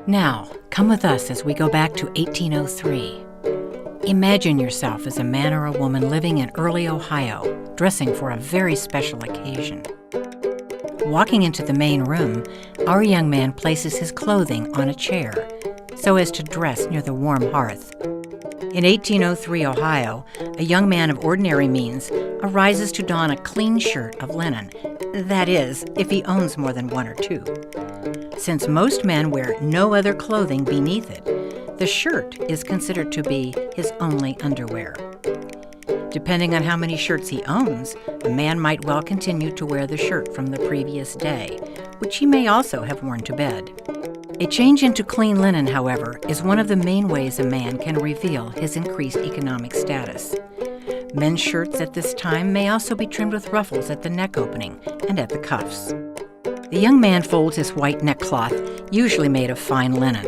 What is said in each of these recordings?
Now, come with us as we go back to 1803. Imagine yourself as a man or a woman living in early Ohio, dressing for a very special occasion. Walking into the main room, our young man places his clothing on a chair so as to dress near the warm hearth. In 1803 Ohio, a young man of ordinary means arises to don a clean shirt of linen. That is, if he owns more than one or two. Since most men wear no other clothing beneath it, the shirt is considered to be his only underwear. Depending on how many shirts he owns, a man might well continue to wear the shirt from the previous day, which he may also have worn to bed. A change into clean linen, however, is one of the main ways a man can reveal his increased economic status. Men's shirts at this time may also be trimmed with ruffles at the neck opening and at the cuffs. The young man folds his white neckcloth, usually made of fine linen.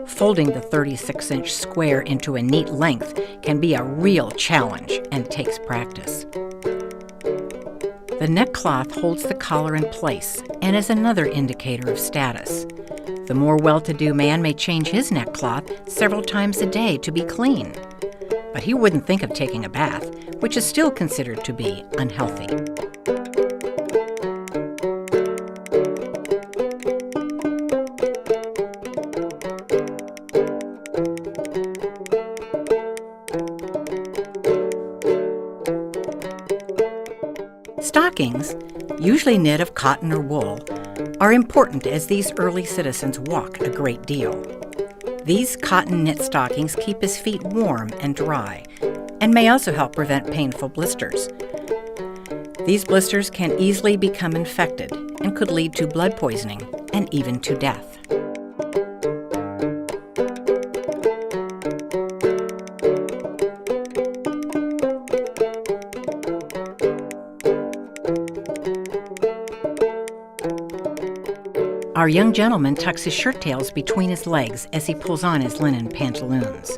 Folding the 36-inch square into a neat length can be a real challenge and takes practice. The neckcloth holds the collar in place and is another indicator of status. The more well-to-do man may change his neckcloth several times a day to be clean. But he wouldn't think of taking a bath, which is still considered to be unhealthy. Stockings, usually knit of cotton or wool, are important as these early citizens walk a great deal. These cotton knit stockings keep his feet warm and dry, and may also help prevent painful blisters. These blisters can easily become infected and could lead to blood poisoning and even to death. Our young gentleman tucks his shirt tails between his legs as he pulls on his linen pantaloons.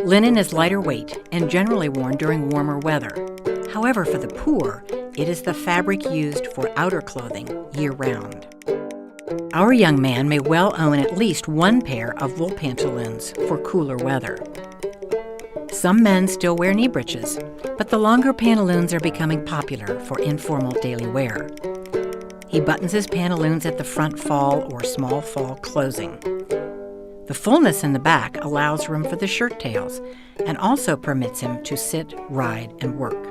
Linen is lighter weight and generally worn during warmer weather. However, for the poor, it is the fabric used for outer clothing year-round. Our young man may well own at least one pair of wool pantaloons for cooler weather. Some men still wear knee breeches, but the longer pantaloons are becoming popular for informal daily wear. He buttons his pantaloons at the front fall or small fall closing. The fullness in the back allows room for the shirt tails and also permits him to sit, ride, and work.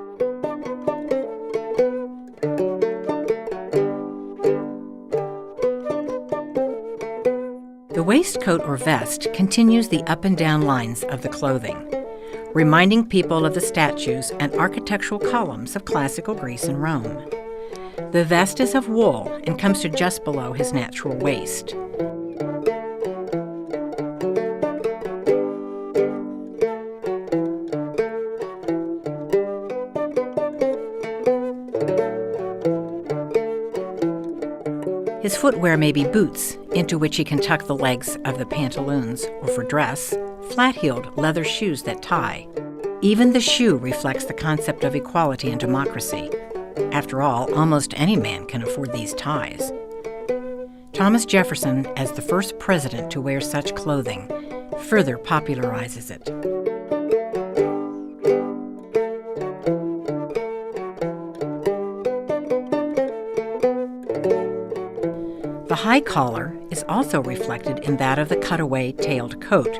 The waistcoat or vest continues the up and down lines of the clothing, reminding people of the statues and architectural columns of classical Greece and Rome. The vest is of wool and comes to just below his natural waist. His footwear may be boots, into which he can tuck the legs of the pantaloons, or for dress, flat-heeled leather shoes that tie. Even the shoe reflects the concept of equality and democracy. After all, almost any man can afford these ties. Thomas Jefferson, as the first president to wear such clothing, further popularizes it. The high collar is also reflected in that of the cutaway tailed coat,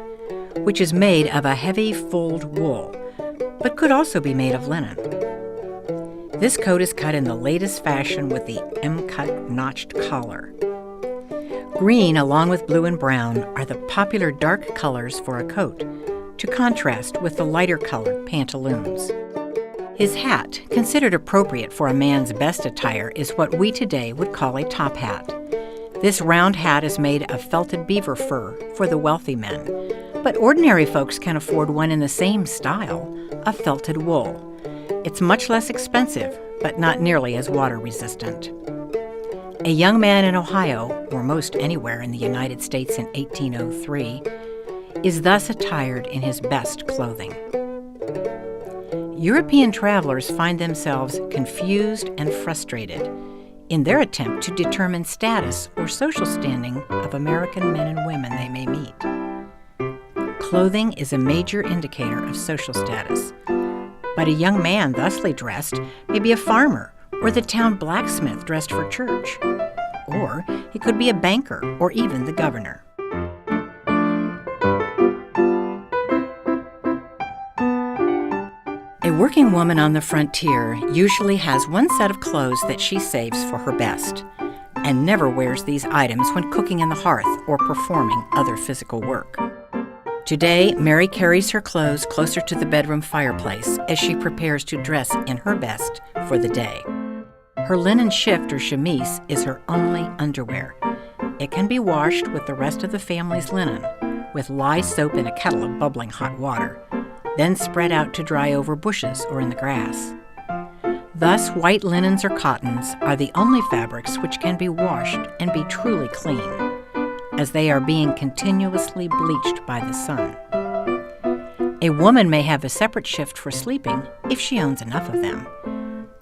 which is made of a heavy fulled wool, but could also be made of linen. This coat is cut in the latest fashion with the M-cut notched collar. Green, along with blue and brown, are the popular dark colors for a coat, to contrast with the lighter colored pantaloons. His hat, considered appropriate for a man's best attire, is what we today would call a top hat. This round hat is made of felted beaver fur for the wealthy men, but ordinary folks can afford one in the same style, of felted wool. It's much less expensive, but not nearly as water resistant. A young man in Ohio, or most anywhere in the United States in 1803, is thus attired in his best clothing. European travelers find themselves confused and frustrated. in their attempt to determine status or social standing of American men and women they may meet. Clothing is a major indicator of social status, but a young man thusly dressed may be a farmer or the town blacksmith dressed for church, or he could be a banker or even the governor. A working woman on the frontier usually has one set of clothes that she saves for her best, and never wears these items when cooking in the hearth or performing other physical work. Today, Mary carries her clothes closer to the bedroom fireplace as she prepares to dress in her best for the day. Her linen shift or chemise is her only underwear. It can be washed with the rest of the family's linen, with lye soap in a kettle of bubbling hot water, then spread out to dry over bushes or in the grass. Thus, white linens or cottons are the only fabrics which can be washed and be truly clean, as they are being continuously bleached by the sun. A woman may have a separate shift for sleeping if she owns enough of them.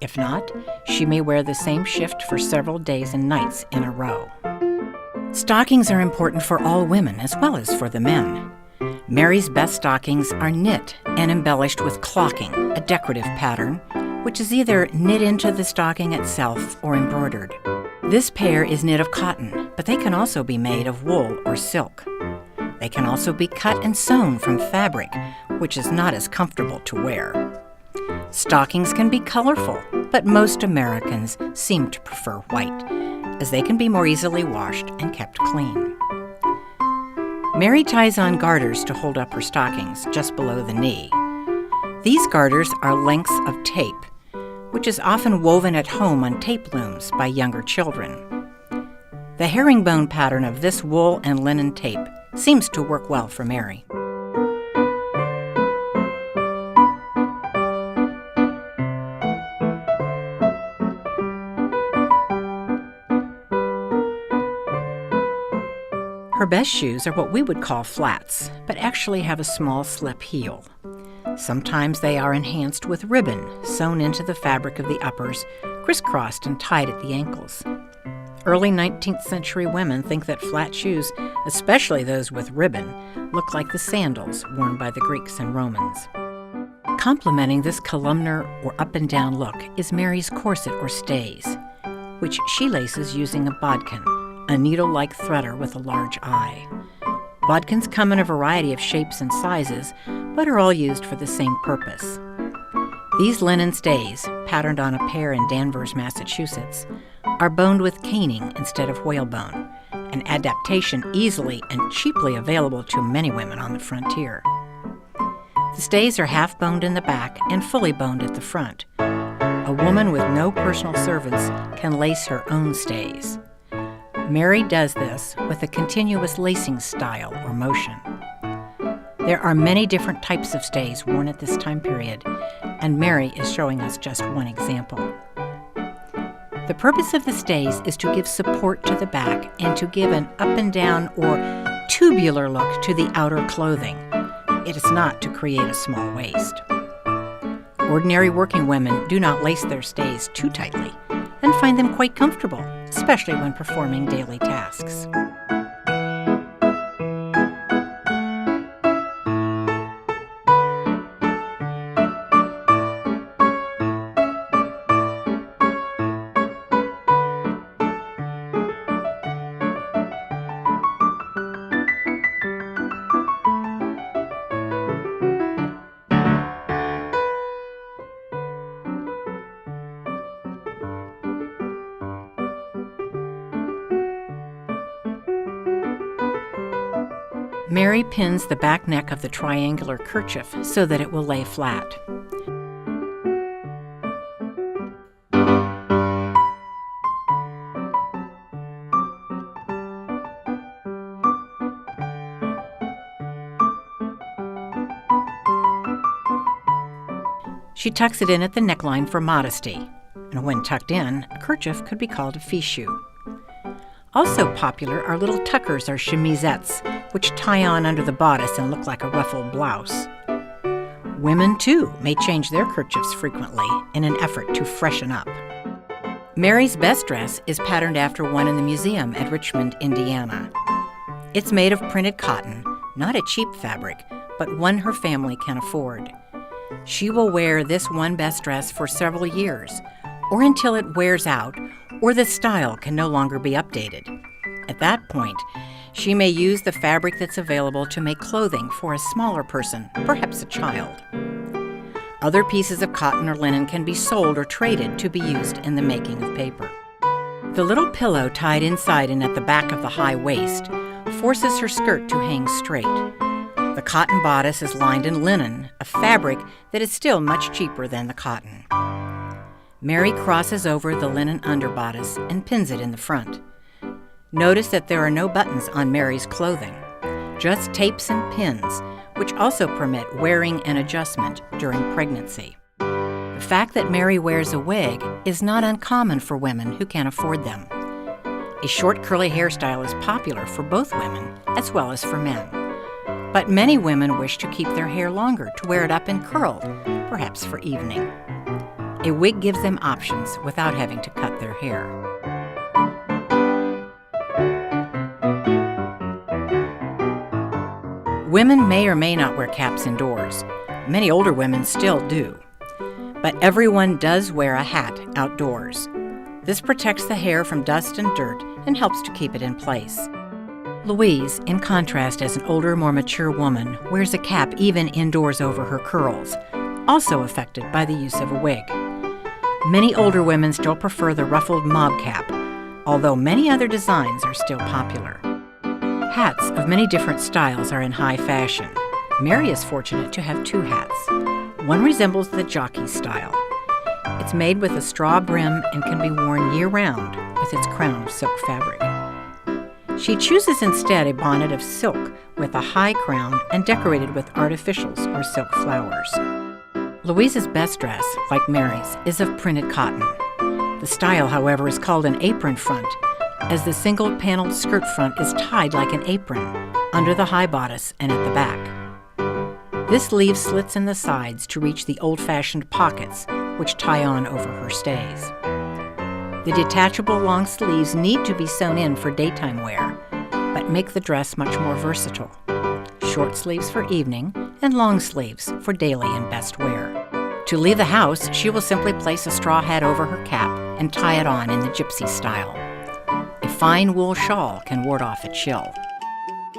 If not, she may wear the same shift for several days and nights in a row. Stockings are important for all women as well as for the men. Mary's best stockings are knit and embellished with clocking, a decorative pattern, which is either knit into the stocking itself or embroidered. This pair is knit of cotton, but they can also be made of wool or silk. They can also be cut and sewn from fabric, which is not as comfortable to wear. Stockings can be colorful, but most Americans seem to prefer white, as they can be more easily washed and kept clean. Mary ties on garters to hold up her stockings just below the knee. These garters are lengths of tape, which is often woven at home on tape looms by younger children. The herringbone pattern of this wool and linen tape seems to work well for Mary. Her best shoes are what we would call flats, but actually have a small slip heel. Sometimes they are enhanced with ribbon sewn into the fabric of the uppers, crisscrossed and tied at the ankles. Early 19th century women think that flat shoes, especially those with ribbon, look like the sandals worn by the Greeks and Romans. Complementing this columnar or up-and-down look is Mary's corset or stays, which she laces using a bodkin, a needle-like threader with a large eye. Bodkins come in a variety of shapes and sizes, but are all used for the same purpose. These linen stays, patterned on a pair in Danvers, Massachusetts, are boned with caning instead of whalebone, an adaptation easily and cheaply available to many women on the frontier. The stays are half boned in the back and fully boned at the front. A woman with no personal servants can lace her own stays. Mary does this with a continuous lacing style or motion. There are many different types of stays worn at this time period, and Mary is showing us just one example. The purpose of the stays is to give support to the back and to give an up and down or tubular look to the outer clothing. It is not to create a small waist. Ordinary working women do not lace their stays too tightly and find them quite comfortable, especially when performing daily tasks. Mary pins the back neck of the triangular kerchief so that it will lay flat. She tucks it in at the neckline for modesty, and when tucked in, a kerchief could be called a fichu. Also popular are little tuckers or chemisettes, which tie on under the bodice and look like a ruffled blouse. Women, too, may change their kerchiefs frequently in an effort to freshen up. Mary's best dress is patterned after one in the museum at Richmond, Indiana. It's made of printed cotton, not a cheap fabric, but one her family can afford. She will wear this one best dress for several years, or until it wears out, or the style can no longer be updated. At that point, she may use the fabric that's available to make clothing for a smaller person, perhaps a child. Other pieces of cotton or linen can be sold or traded to be used in the making of paper. The little pillow tied inside and at the back of the high waist forces her skirt to hang straight. The cotton bodice is lined in linen, a fabric that is still much cheaper than the cotton. Mary crosses over the linen underbodice and pins it in the front. Notice that there are no buttons on Mary's clothing, just tapes and pins, which also permit wearing and adjustment during pregnancy. The fact that Mary wears a wig is not uncommon for women who can't afford them. A short curly hairstyle is popular for both women as well as for men. But many women wish to keep their hair longer to wear it up and curled, perhaps for evening. A wig gives them options without having to cut their hair. Women may or may not wear caps indoors. Many older women still do. But everyone does wear a hat outdoors. This protects the hair from dust and dirt and helps to keep it in place. Louise, in contrast, as an older, more mature woman, wears a cap even indoors over her curls, also affected by the use of a wig. Many older women still prefer the ruffled mob cap, although many other designs are still popular. Hats of many different styles are in high fashion. Mary is fortunate to have two hats. One resembles the jockey style. It's made with a straw brim and can be worn year-round with its crown of silk fabric. She chooses instead a bonnet of silk with a high crown and decorated with artificials or silk flowers. Louise's best dress, like Mary's, is of printed cotton. The style, however, is called an apron front, as the single-paneled skirt front is tied like an apron under the high bodice and at the back. This leaves slits in the sides to reach the old-fashioned pockets, which tie on over her stays. The detachable long sleeves need to be sewn in for daytime wear, but make the dress much more versatile. Short sleeves for evening and long sleeves for daily and best wear. To leave the house, she will simply place a straw hat over her cap and tie it on in the gypsy style. A fine wool shawl can ward off a chill.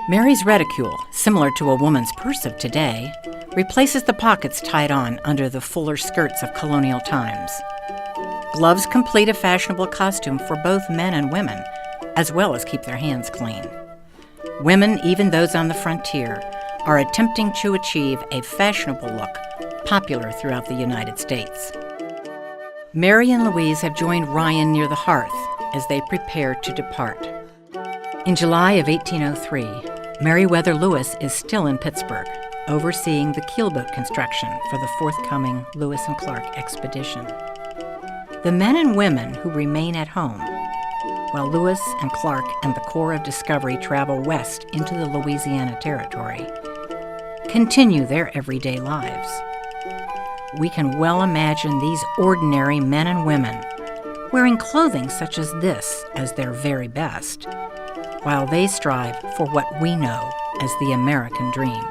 Mary's reticule, similar to a woman's purse of today, replaces the pockets tied on under the fuller skirts of colonial times. Gloves complete a fashionable costume for both men and women, as well as keep their hands clean. Women, even those on the frontier, are attempting to achieve a fashionable look popular throughout the United States. Mary and Louise have joined Ryan near the hearth as they prepare to depart. In July of 1803, Meriwether Lewis is still in Pittsburgh, overseeing the keelboat construction for the forthcoming Lewis and Clark expedition. The men and women who remain at home, while Lewis and Clark and the Corps of Discovery travel west into the Louisiana Territory, continue their everyday lives. We can well imagine these ordinary men and women wearing clothing such as this as their very best, while they strive for what we know as the American dream.